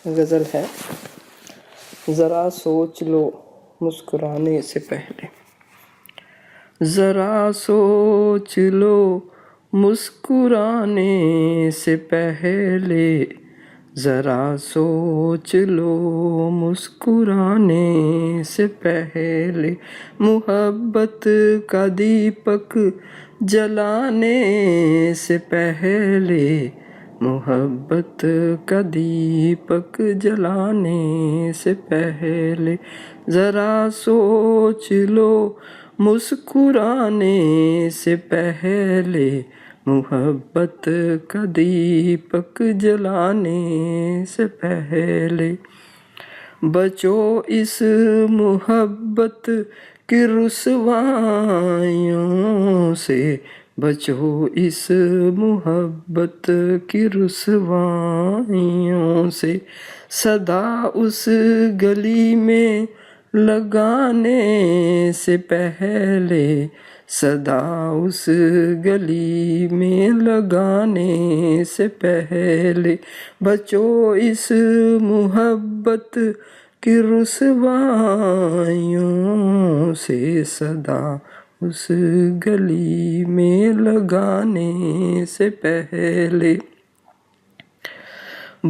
غزل ہے ذرا سوچ لو مسکرانے سے پہلے۔ ذرا سوچ لو مسکرانے سے پہلے، ذرا سوچ لو مسکرانے سے پہلے، محبت کا دیپک جلانے سے پہلے، محبت کا دیپک جلانے سے پہلے، ذرا سوچ لو مسکرانے سے پہلے، محبت کا دیپک جلانے سے پہلے، بچو اس محبت کی رسوائیوں سے، بچو اس محبت کی رسوائیوں سے، صدا اس گلی میں لگانے سے پہلے، صدا اس گلی میں لگانے سے پہلے، بچو اس محبت کی رسوائیوں سے، صدا اس گلی میں لگانے سے پہلے،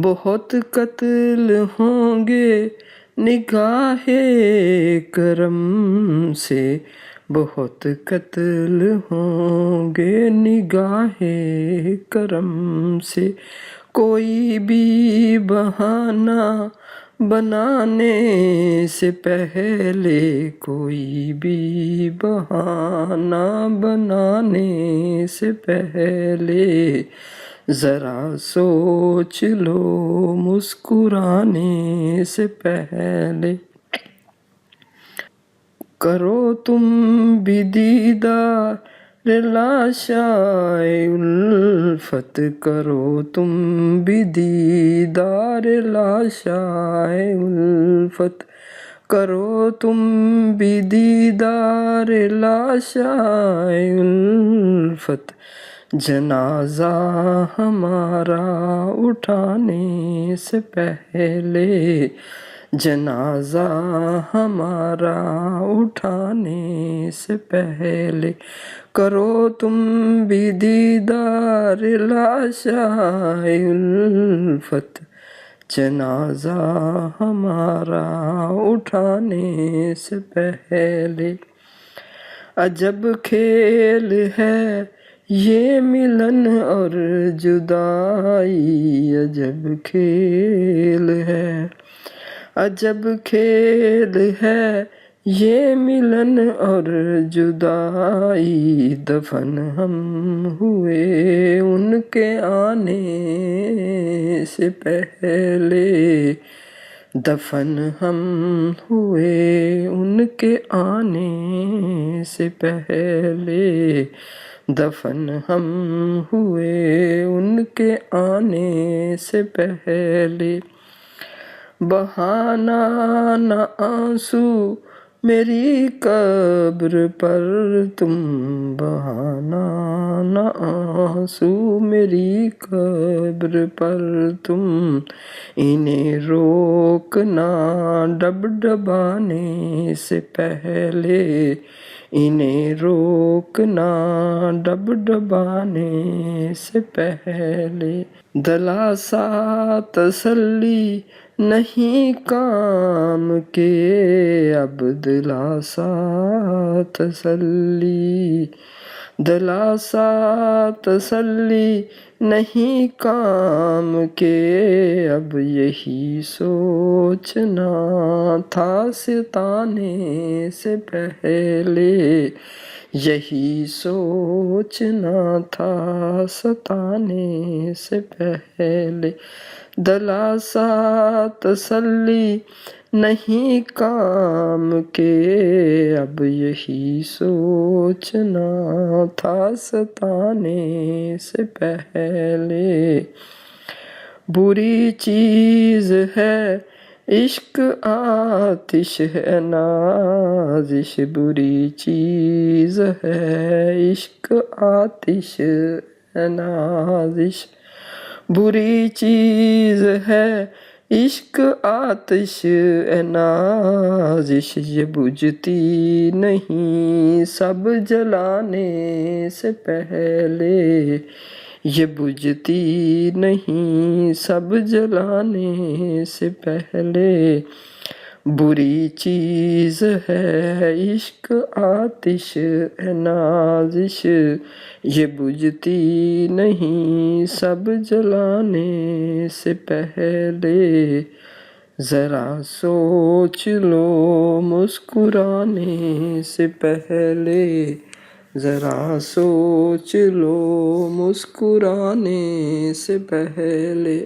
بہت قتل ہوں گے نگاہ کرم سے، بہت قتل ہوں گے نگاہ کرم سے، کوئی بھی بہانہ بنانے سے پہلے، کوئی بھی بہانہ بنانے سے پہلے، ذرا سوچ لو مسکرانے سے پہلے، کرو تم بھی دیدار لاشائے الفت، کرو تم بھی دیدار لاشائے الفت، کرو تم بھی دیدار لاشائے الفت، جنازہ ہمارا اٹھانے سے پہلے، جنازہ ہمارا اٹھانے سے پہلے، کرو تم بھی دیدار لاشائے الفت، جنازہ ہمارا اٹھانے سے پہلے، عجب کھیل ہے یہ ملن اور جدائی، عجب کھیل ہے، عجب کھیل ہے یہ ملن اور جدائی، دفن ہم ہوئے ان کے آنے سے پہلے، دفن ہم ہوئے ان کے آنے سے پہلے، دفن ہم ہوئے ان کے آنے سے پہلے، بہانا نہ آنسو میری قبر پر تم، بہانا نہ آنسو میری قبر پر تم، انہیں روکنا ڈبڈبانے سے پہلے، انہیں روکنا ڈبڈبانے سے پہلے، دلاسا تسلی نہیں کام کے اب، دلاسا تسلی، دلاسا تسلی نہیں کام کے اب، یہی سوچنا تھا ستانے سے پہلے، یہی سوچنا تھا ستانے سے پہلے، دلاسا تسلی نہیں کام کے اب، یہی سوچنا تھا ستانے سے پہلے، بری چیز ہے عشق آتش ہے نازش، بری چیز ہے عشق آتش ہے نازش، بری چیز ہے عشق آتش ہے نازش یہ بجھتی نہیں، سب جلانے سے پہلے یہ بجھتی نہیں، سب جلانے سے پہلے بری چیز ہے عشق آتش ہے نازش یہ بجھتی نہیں، سب جلانے سے پہلے ذرا سوچ لو مسکرانے سے پہلے، ذرا سوچ لو مسکرانے سے پہلے۔